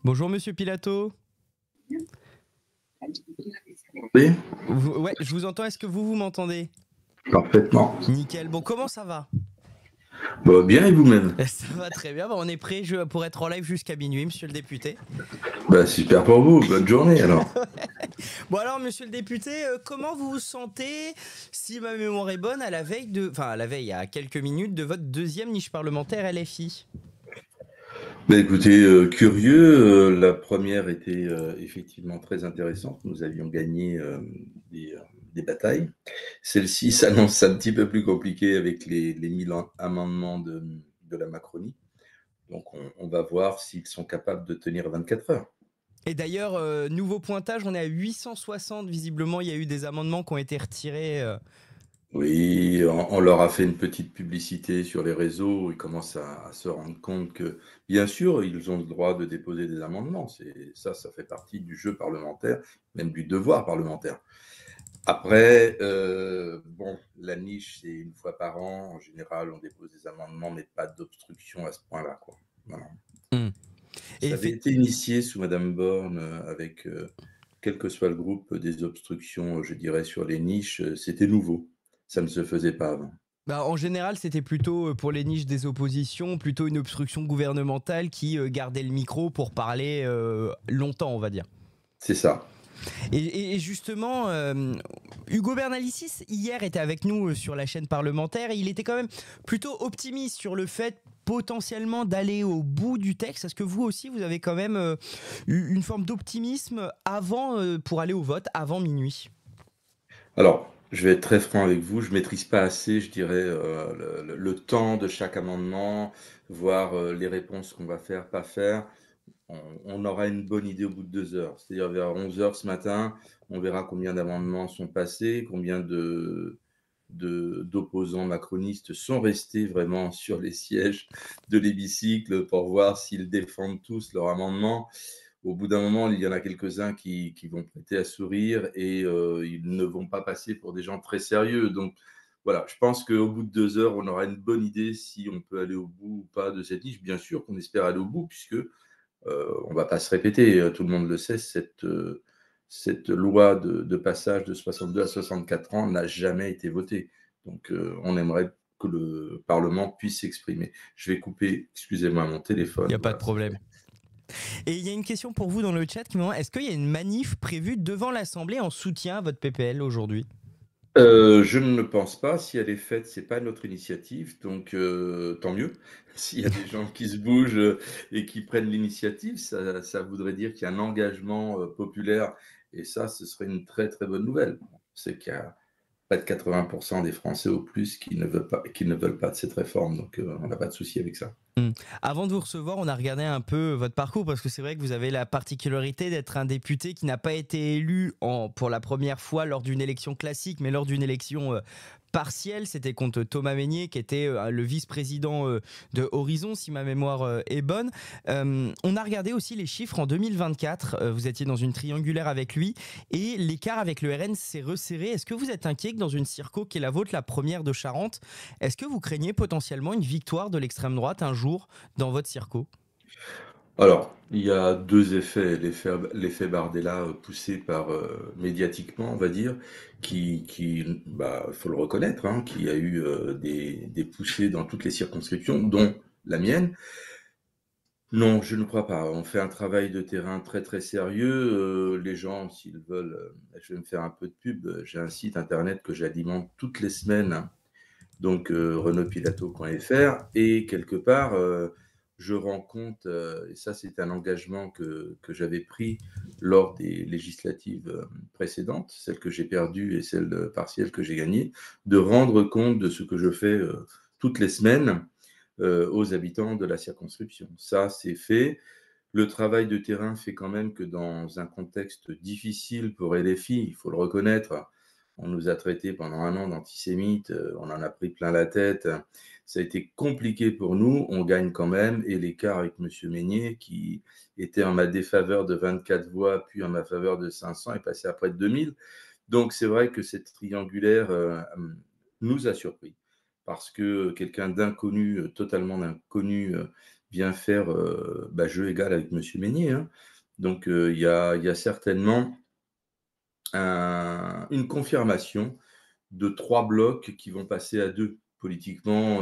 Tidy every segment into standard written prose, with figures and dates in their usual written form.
Bonjour Monsieur Pilato. Oui, Ouais, je vous entends. Est-ce que vous m'entendez? parfaitement. Nickel. Bon, comment ça va? Bah, bien et vous-même? Ça va très bien. Bon, on est prêt pour être en live jusqu'à minuit, Monsieur le député. Bah, super pour vous, bonne journée alors. Bon alors, Monsieur le député, comment vous vous sentez, si ma mémoire est bonne, à la veille, il y a quelques minutes, de votre deuxième niche parlementaire LFI? Bah, écoutez, curieux, la première était effectivement très intéressante. Nous avions gagné des, euh, des batailles. Celle-ci s'annonce un petit peu plus compliquée avec les 1000 amendements de la Macronie. Donc on va voir s'ils sont capables de tenir 24 heures. Et d'ailleurs, nouveau pointage, on est à 860. Visiblement, il y a eu des amendements qui ont été retirés. Oui, on leur a fait une petite publicité sur les réseaux. Ils commencent à se rendre compte que, bien sûr, ils ont le droit de déposer des amendements. Ça fait partie du jeu parlementaire, même du devoir parlementaire. Après, bon, la niche, c'est une fois par an. En général, on dépose des amendements, mais pas d'obstruction à ce point-là, quoi. Voilà. Hmm. Et Ça avait été initié sous Madame Borne avec, quel que soit le groupe, des obstructions, je dirais, sur les niches. C'était nouveau. Ça ne se faisait pas avant. Bah, en général, c'était plutôt pour les niches des oppositions, plutôt une obstruction gouvernementale qui gardait le micro pour parler longtemps, on va dire. C'est ça. Et justement, Hugo Bernalicis, hier, était avec nous sur la chaîne parlementaire et il était quand même plutôt optimiste sur le fait potentiellement d'aller au bout du texte. Est-ce que vous aussi, vous avez quand même eu une forme d'optimisme avant, pour aller au vote, avant minuit? Alors, je vais être très franc avec vous, je maîtrise pas assez, je dirais, le temps de chaque amendement, voir, les réponses qu'on va faire, pas faire. On aura une bonne idée au bout de 2 heures. C'est-à-dire vers 11 heures ce matin, on verra combien d'amendements sont passés, combien d'opposants macronistes sont restés vraiment sur les sièges de l'hémicycle pour voir s'ils défendent tous leur amendement. Au bout d'un moment, il y en a quelques-uns qui vont prêter à sourire et ils ne vont pas passer pour des gens très sérieux. Donc voilà, je pense qu'au bout de 2 heures, on aura une bonne idée si on peut aller au bout ou pas de cette niche. Bien sûr qu'on espère aller au bout, puisque on ne va pas se répéter, tout le monde le sait, cette loi de passage de 62 à 64 ans n'a jamais été votée. Donc on aimerait que le Parlement puisse s'exprimer. Je vais couper, excusez-moi, mon Il n'y téléphone. a pas de Voilà, problème. Et il y a une question pour vous dans le chat qui me demande, est-ce qu'il y a une manif prévue devant l'Assemblée en soutien à votre PPL aujourd'hui? Je ne le pense pas. Si elle est faite, c'est pas notre initiative, donc tant mieux. S'il y a des gens qui se bougent et qui prennent l'initiative, ça voudrait dire qu'il y a un engagement populaire, et ça, ce serait une très très bonne nouvelle. C'est qu'il y a pas de 80% des Français au plus qui ne veulent pas de cette réforme, donc on n'a pas de souci avec ça. Hmm. Avant de vous recevoir, on a regardé un peu votre parcours parce que c'est vrai que vous avez la particularité d'être un député qui n'a pas été élu pour la première fois lors d'une élection classique, mais lors d'une élection partielle. C'était contre Thomas Mesnier qui était le vice-président de Horizon, si ma mémoire est bonne. On a regardé aussi les chiffres en 2024. Vous étiez dans une triangulaire avec lui et l'écart avec le RN s'est resserré. Est-ce que vous êtes inquiet que dans une circo qui est la vôtre, la première de Charente, est-ce que vous craignez potentiellement une victoire de l'extrême droite un jour dans votre circo? Alors, il y a 2 effets. L'effet Bardella, poussé par, médiatiquement, on va dire, bah, faut le reconnaître, hein, qui a eu, des poussées dans toutes les circonscriptions, dont la mienne. Non, je ne crois pas. On fait un travail de terrain très, très sérieux. Les gens, s'ils veulent, je vais me faire un peu de pub, j'ai un site internet que j'alimente toutes les semaines, donc renaudpilato.fr, et quelque part, je rends compte, et ça c'est un engagement que j'avais pris lors des législatives précédentes, celles que j'ai perdues et celles partielles que j'ai gagnées, de rendre compte de ce que je fais toutes les semaines aux habitants de la circonscription. Ça, c'est fait. Le travail de terrain fait quand même que dans un contexte difficile pour LFI, il faut le reconnaître, on nous a traités pendant un an d'antisémites, on en a pris plein la tête. Ça a été compliqué pour nous, on gagne quand même, et l'écart avec M. Meignet, qui était en ma défaveur de 24 voix, puis en ma faveur de 500, est passé à près de 2000. Donc c'est vrai que cette triangulaire nous a surpris, parce que quelqu'un d'inconnu, totalement inconnu, vient faire jeu égal avec Monsieur Meignet, hein. Donc il y a certainement une confirmation de 3 blocs qui vont passer à 2. Politiquement,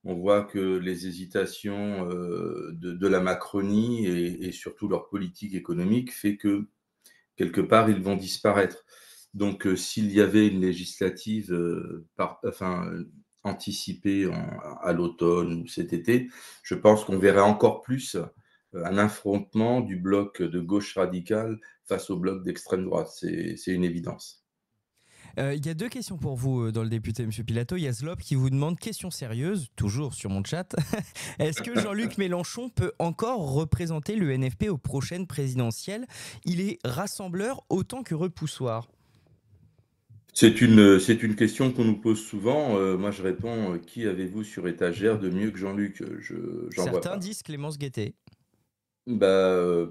on voit que les hésitations, de la Macronie et surtout leur politique économique fait que, quelque part, ils vont disparaître. Donc s'il y avait une législative, anticipée à l'automne ou cet été, je pense qu'on verrait encore plus, un affrontement du bloc de gauche radicale face au bloc d'extrême droite. C'est une évidence. Il y a deux questions pour vous dans le député, Monsieur Pilato. Il y a Zlop qui vous demande, question sérieuse, toujours sur mon chat, est-ce que Jean-Luc Mélenchon peut encore représenter le NFP aux prochaines présidentielles? Il est rassembleur autant que repoussoir. C'est une question qu'on nous pose souvent. Moi, je réponds, qui avez-vous sur étagère de mieux que Jean-Luc? J'en vois Certains pas. disent Clémence Guettet. Bah,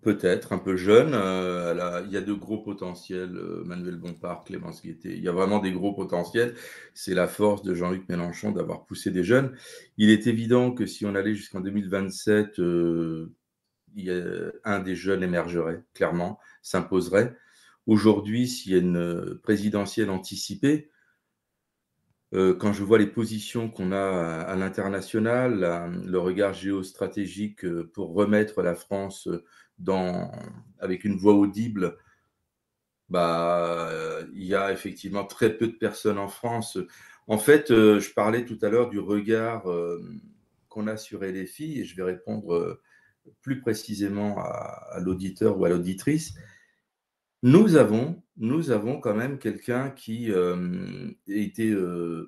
peut-être un peu jeune. Il y a de gros potentiels. Manuel Bompard, Clémence Guettet. Il y a vraiment des gros potentiels. C'est la force de Jean-Luc Mélenchon d'avoir poussé des jeunes. Il est évident que si on allait jusqu'en 2027, un des jeunes émergerait, clairement, s'imposerait. Aujourd'hui, s'il y a une présidentielle anticipée, quand je vois les positions qu'on a à l'international, le regard géostratégique pour remettre la France dans, avec une voix audible, il y a effectivement très peu de personnes en France. En fait, je parlais tout à l'heure du regard qu'on a sur LFI et je vais répondre plus précisément à l'auditeur ou à l'auditrice. Nous avons quand même quelqu'un qui a été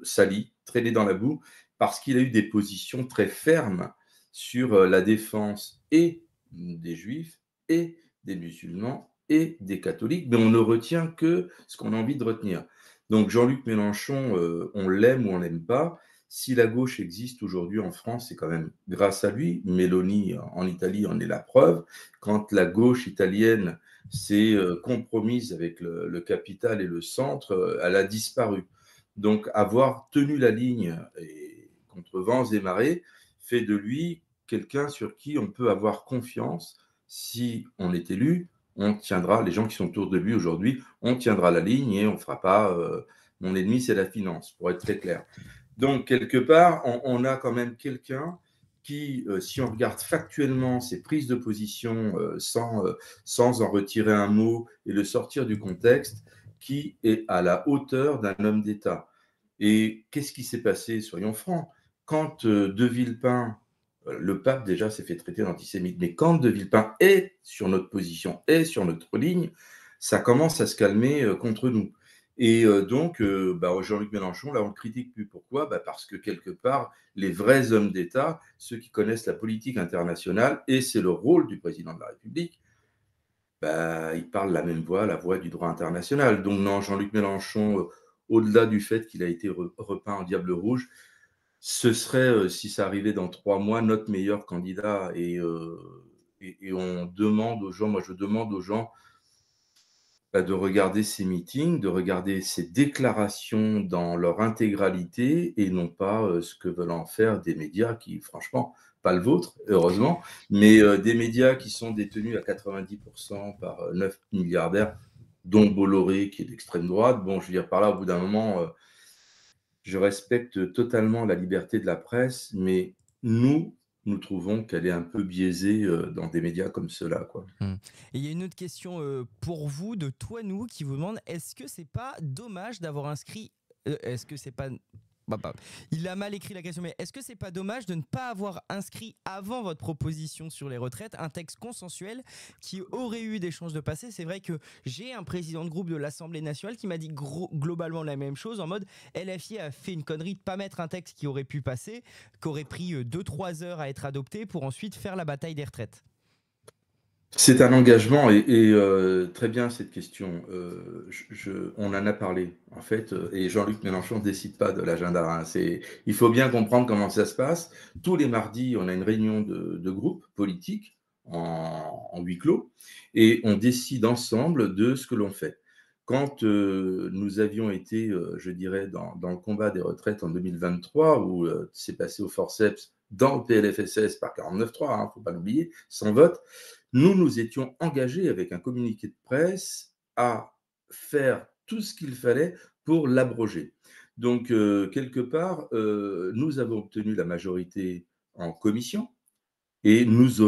sali, traîné dans la boue, parce qu'il a eu des positions très fermes sur la défense et des juifs et des musulmans et des catholiques, mais on ne retient que ce qu'on a envie de retenir. Donc Jean-Luc Mélenchon, on l'aime ou on l'aime pas. Si la gauche existe aujourd'hui en France, c'est quand même grâce à lui. Meloni en Italie en est la preuve. Quand la gauche italienne s'est compromise avec le capital et le centre, elle a disparu. Donc avoir tenu la ligne contre vents et marées fait de lui quelqu'un sur qui on peut avoir confiance. Si on est élu, on tiendra, les gens qui sont autour de lui aujourd'hui, on tiendra la ligne et on ne fera pas mon ennemi c'est la finance, pour être très clair. Donc quelque part, on a quand même quelqu'un qui, si on regarde factuellement ses prises de position sans en retirer un mot et le sortir du contexte, qui est à la hauteur d'un homme d'État. Et qu'est-ce qui s'est passé, soyons francs, quand De Villepin, le pape déjà s'est fait traiter d'antisémite, mais quand De Villepin est sur notre position, est sur notre ligne, ça commence à se calmer contre nous. Et Jean-Luc Mélenchon, là, on le critique plus. Pourquoi? Parce que quelque part, les vrais hommes d'État, ceux qui connaissent la politique internationale, et c'est le rôle du président de la République, ils parlent la même voix, la voix du droit international. Donc non, Jean-Luc Mélenchon, au-delà du fait qu'il a été repeint en diable rouge, ce serait, si ça arrivait dans 3 mois, notre meilleur candidat. Et on demande aux gens, moi je demande aux gens de regarder ces meetings, de regarder ces déclarations dans leur intégralité et non pas ce que veulent en faire des médias qui, franchement, pas le vôtre, heureusement, mais des médias qui sont détenus à 90% par 9 milliardaires, dont Bolloré qui est d'extrême droite. Bon, je veux dire par là, au bout d'un moment, je respecte totalement la liberté de la presse, mais nous trouvons qu'elle est un peu biaisée dans des médias comme ceux-là, quoi. Et il y a une autre question pour vous de Toinou qui vous demande, est-ce que c'est pas dommage d'avoir inscrit, est-ce que c'est pas, il a mal écrit la question, mais est-ce que c'est pas dommage de ne pas avoir inscrit avant votre proposition sur les retraites un texte consensuel qui aurait eu des chances de passer? C'est vrai que j'ai un président de groupe de l'Assemblée nationale qui m'a dit globalement la même chose, en mode LFI a fait une connerie de pas mettre un texte qui aurait pu passer, qui aurait pris 2-3 heures à être adopté pour ensuite faire la bataille des retraites. C'est un engagement et très bien cette question. On en a parlé en fait, et Jean-Luc Mélenchon ne décide pas de l'agenda, hein. Il faut bien comprendre comment ça se passe. Tous les mardis, on a une réunion de groupe politique en huis clos et on décide ensemble de ce que l'on fait. Quand nous avions été, je dirais, dans le combat des retraites en 2023, où c'est passé au forceps dans le PLFSS par 49.3, il ne faut pas l'oublier, sans vote, nous étions engagés avec un communiqué de presse à faire tout ce qu'il fallait pour l'abroger. Donc, quelque part, nous avons obtenu la majorité en commission, et nous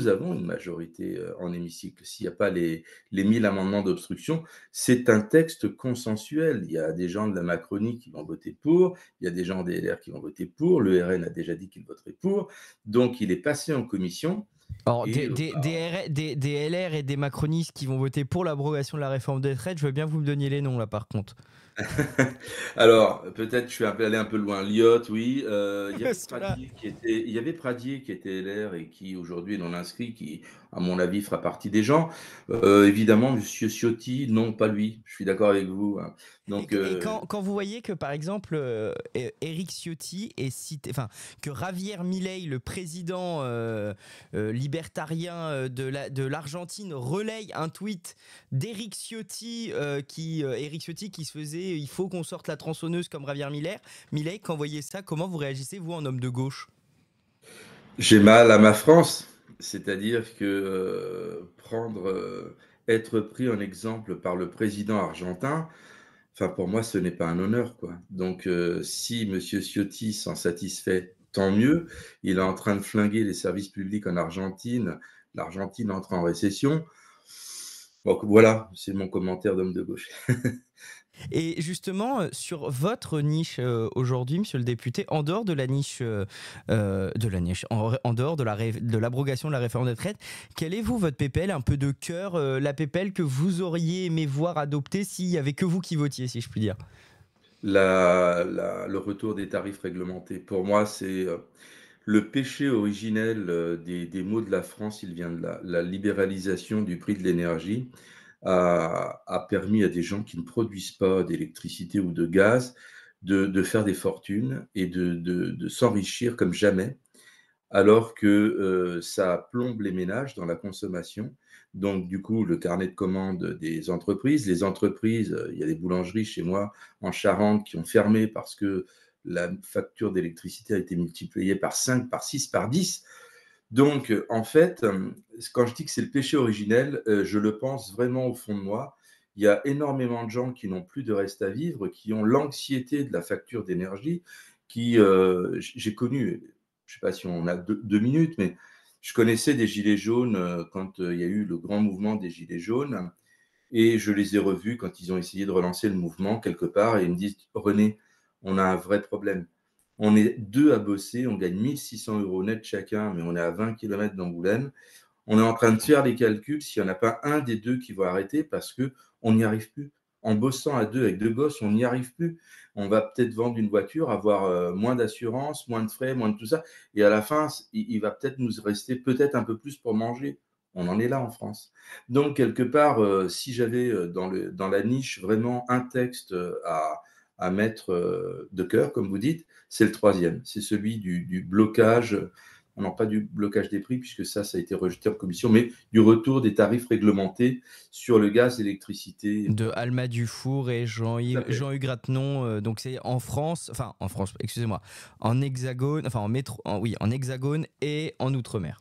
avons une majorité en hémicycle. S'il n'y a pas les 1000 amendements d'obstruction, c'est un texte consensuel. Il y a des gens de la Macronie qui vont voter pour, il y a des gens des LR qui vont voter pour, le RN a déjà dit qu'il voterait pour. Donc, il est passé en commission. Alors, Et des LR et des macronistes qui vont voter pour l'abrogation de la réforme des retraites, je veux bien que vous me donniez les noms là par contre. Alors, peut-être je suis allé un peu loin. Lyot, oui. Ceux-là. Il y avait Pradier qui était LR et qui aujourd'hui est non inscrit, qui, à mon avis, fera partie des gens. Évidemment, Monsieur Ciotti, non, pas lui. Je suis d'accord avec vous, hein. Donc, Et quand vous voyez que par exemple Éric Ciotti est cité, enfin que Javier Milei, le président libertarien de l'Argentine, relaye un tweet d'Éric Ciotti Éric Ciotti qui se faisait il faut qu'on sorte la tronçonneuse comme Javier Milei, quand vous voyez ça, comment vous réagissez vous en homme de gauche? j'ai mal à ma France. C'est-à-dire que être pris en exemple par le président argentin, enfin, pour moi, ce n'est pas un honneur, quoi. Donc, si Monsieur Ciotti s'en satisfait, tant mieux. Il est en train de flinguer les services publics en Argentine. L'Argentine entre en récession. Donc, voilà, c'est mon commentaire d'homme de gauche. Et justement, sur votre niche aujourd'hui, monsieur le député, en dehors de la niche, en dehors de l'abrogation de la réforme des retraites, quel est vous votre PPL un peu de cœur, la PPL que vous auriez aimé voir adopter s'il y avait que vous qui votiez, si je puis dire? Le retour des tarifs réglementés, pour moi, c'est le péché originel des maux de la France. Il vient de là. La libéralisation du prix de l'énergie a permis à des gens qui ne produisent pas d'électricité ou de gaz de faire des fortunes et de s'enrichir comme jamais, alors que ça plombe les ménages dans la consommation. Donc, du coup, le carnet de commandes des entreprises, les entreprises, il y a des boulangeries chez moi en Charente qui ont fermé parce que la facture d'électricité a été multipliée par 5, par 6, par 10. Donc, en fait, quand je dis que c'est le péché originel, je le pense vraiment au fond de moi. Il y a énormément de gens qui n'ont plus de reste à vivre, qui ont l'anxiété de la facture d'énergie, j'ai connu, je ne sais pas si on a deux minutes, mais je connaissais des gilets jaunes quand il y a eu le grand mouvement des gilets jaunes, et je les ai revus quand ils ont essayé de relancer le mouvement quelque part, et ils me disent, René, on a un vrai problème. On est deux à bosser, on gagne 1600 euros net chacun, mais on est à 20 km d'Angoulême. On est en train de faire les calculs s'il n'y en a pas un des deux qui va arrêter parce qu'on n'y arrive plus. En bossant à deux avec deux gosses, on n'y arrive plus. On va peut-être vendre une voiture, avoir moins d'assurance, moins de frais, moins de tout ça. Et à la fin, il va peut-être nous rester peut-être un peu plus pour manger. On en est là en France. Donc, quelque part, si j'avais dans la niche vraiment un texte à mettre de cœur, comme vous dites, c'est le troisième. C'est celui du blocage, non pas du blocage des prix, puisque ça a été rejeté en commission, mais du retour des tarifs réglementés sur le gaz, l'électricité. De Alma Dufour et Tout à fait. Jean-Hugues Ratenon, donc c'est en France, excusez-moi, en hexagone, enfin oui, en hexagone et en outre-mer.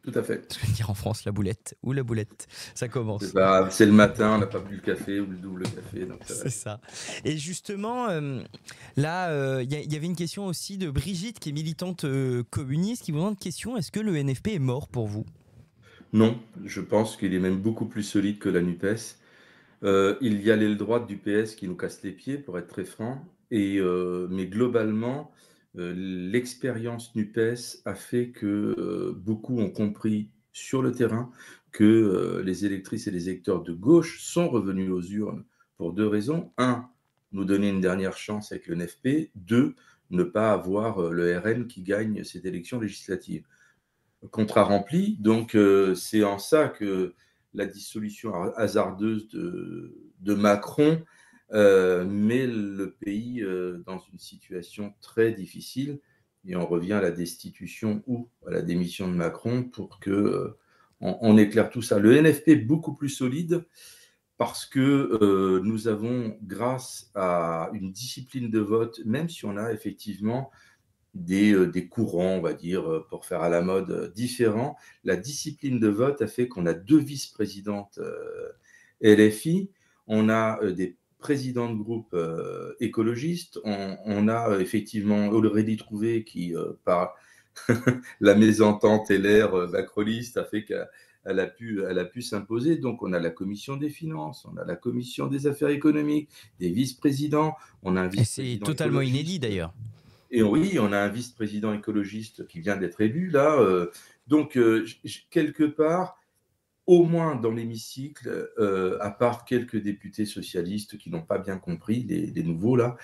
Tout à fait. Je veux dire en France, la boulette, ou la boulette, ça commence. C'est le matin, on n'a pas bu le café ou le double café, donc ça va. C'est ça. Et justement, là, il y avait une question aussi de Brigitte, qui est militante communiste, qui vous demande une question, est-ce que le NFP est mort pour vous? Non, je pense qu'il est même beaucoup plus solide que la NUPES. Il y a l'aile droite du PS qui nous casse les pieds, pour être très franc. Mais globalement, l'expérience NUPES a fait que beaucoup ont compris sur le terrain que les électrices et les électeurs de gauche sont revenus aux urnes pour deux raisons. Un, nous donner une dernière chance avec le NFP. Deux, ne pas avoir le RN qui gagne cette élection législative. Contrat rempli. Donc, c'est en ça que la dissolution hasardeuse de Macron met le pays dans une situation très difficile. Et on revient à la destitution ou à la démission de Macron pour que on éclaire tout ça. Le NFP est beaucoup plus solide parce que nous avons, grâce à une discipline de vote, même si on a effectivement des courants, on va dire, pour faire à la mode, différents. La discipline de vote a fait qu'on a 2 vice-présidentes LFI, on a des présidents de groupe écologistes, on a effectivement Aurélie Trouvé qui, par la mésentente et l'ère macroniste a fait qu'elle a pu s'imposer. Donc, on a la commission des finances, on a la commission des affaires économiques, des vice-présidents, on a un Et c'est vice-président totalement inédit écologiste. d'ailleurs. Et oui, on a un vice-président écologiste qui vient d'être élu là. Donc, quelque part, au moins dans l'hémicycle, à part quelques députés socialistes qui n'ont pas bien compris, les nouveaux là,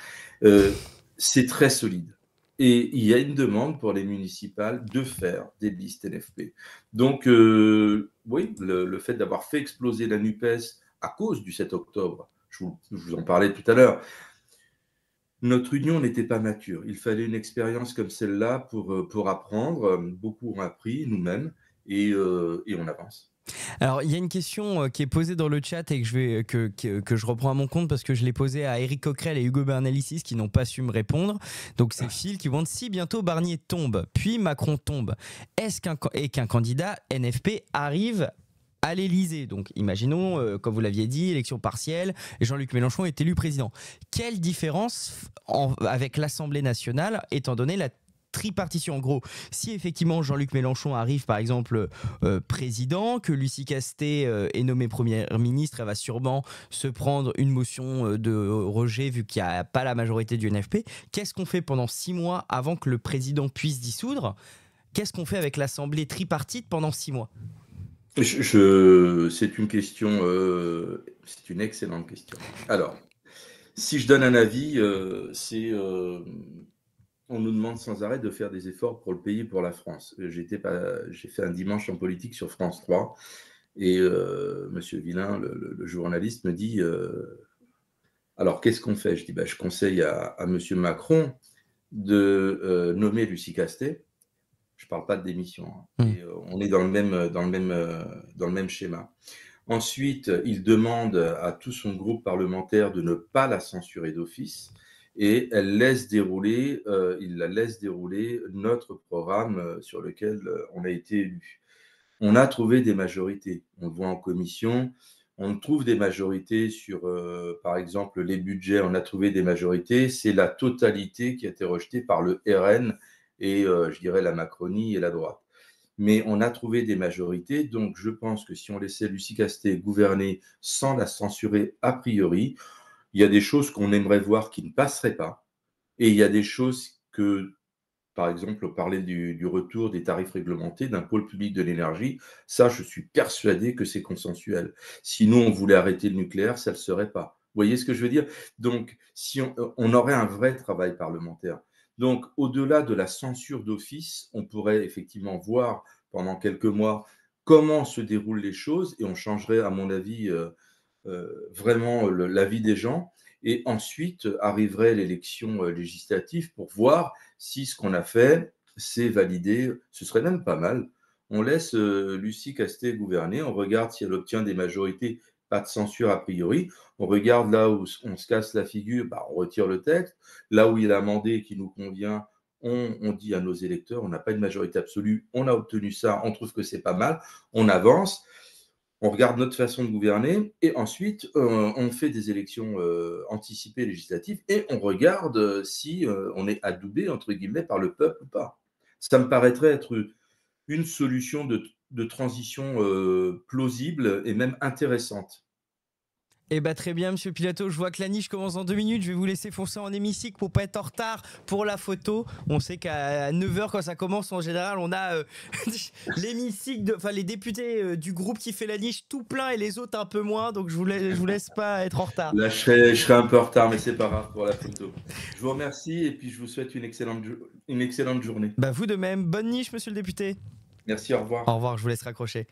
c'est très solide. Et il y a une demande pour les municipales de faire des listes NFP. Donc, oui, le fait d'avoir fait exploser la NUPES à cause du 7 octobre, je vous en parlais tout à l'heure, notre union n'était pas mature. Il fallait une expérience comme celle-là pour apprendre. Beaucoup ont appris, nous-mêmes, et on avance. Alors, il y a une question qui est posée dans le chat et que je reprends à mon compte parce que je l'ai posée à Éric Coquerel et Hugo Bernalicis qui n'ont pas su me répondre. Donc, c'est Phil qui demande si bientôt Barnier tombe, puis Macron tombe, est-ce qu'un candidat NFP arrive à l'Élysée? Donc, imaginons, comme vous l'aviez dit, élection partielle, et Jean-Luc Mélenchon est élu président. Quelle différence avec l'Assemblée nationale, étant donné la tripartition? En gros, si effectivement Jean-Luc Mélenchon arrive par exemple président, que Lucie Castet est nommée première ministre, elle va sûrement se prendre une motion de rejet vu qu'il n'y a pas la majorité du NFP. Qu'est-ce qu'on fait pendant 6 mois avant que le président puisse dissoudre? Qu'est-ce qu'on fait avec l'Assemblée tripartite pendant 6 mois? C'est une question, c'est une excellente question. Alors, si je donne un avis, on nous demande sans arrêt de faire des efforts pour le pays, pour la France. J'ai fait un dimanche en politique sur France 3 et Monsieur Villain, le journaliste, me dit alors qu'est-ce qu'on fait? Je dis je conseille à Monsieur Macron de nommer Lucie Castet. Je ne parle pas de démission. Et on est dans le même schéma. Ensuite, il demande à tout son groupe parlementaire de ne pas la censurer d'office et il la laisse dérouler notre programme sur lequel on a été élu. On a trouvé des majorités. On le voit en commission. On trouve des majorités sur, par exemple, les budgets. On a trouvé des majorités. C'est la totalité qui a été rejetée par le RN et, je dirais, la Macronie et la droite. Mais on a trouvé des majorités. Donc, je pense que si on laissait Lucie Castet gouverner sans la censurer a priori, il y a des choses qu'on aimerait voir qui ne passeraient pas. Et il y a des choses que, par exemple, parler du retour des tarifs réglementés d'un pôle public de l'énergie, ça, je suis persuadé que c'est consensuel. Sinon, on voulait arrêter le nucléaire, ça ne le serait pas. Vous voyez ce que je veux dire? Donc, si on aurait un vrai travail parlementaire. Donc, au-delà de la censure d'office, on pourrait effectivement voir pendant quelques mois comment se déroulent les choses et on changerait, à mon avis, vraiment la vie des gens. Et ensuite arriverait l'élection législative pour voir si ce qu'on a fait, c'est validé. Ce serait même pas mal. On laisse Lucie Castet gouverner, on regarde si elle obtient des majorités, pas de censure a priori. On regarde là où on se casse la figure, on retire le texte. Là où il a amendé qui nous convient, on dit à nos électeurs, on n'a pas une majorité absolue, on a obtenu ça, on trouve que c'est pas mal, on avance. On regarde notre façon de gouverner et ensuite on fait des élections anticipées législatives et on regarde si on est adoubé entre guillemets par le peuple ou pas. Ça me paraîtrait être une solution de transition plausible et même intéressante. Eh bah très bien, monsieur Pilato, je vois que la niche commence dans 2 minutes. Je vais vous laisser foncer en hémicycle pour pas être en retard pour la photo. On sait qu'à 9h, quand ça commence, en général, on a l'hémicycle, enfin les députés du groupe qui fait la niche tout plein et les autres un peu moins. Donc je vous laisse pas être en retard. Là, je serai un peu en retard, mais c'est pas grave pour la photo. Je vous remercie et puis je vous souhaite une excellente journée. Bah vous de même. Bonne niche, monsieur le député. Merci, au revoir. Au revoir, je vous laisse raccrocher.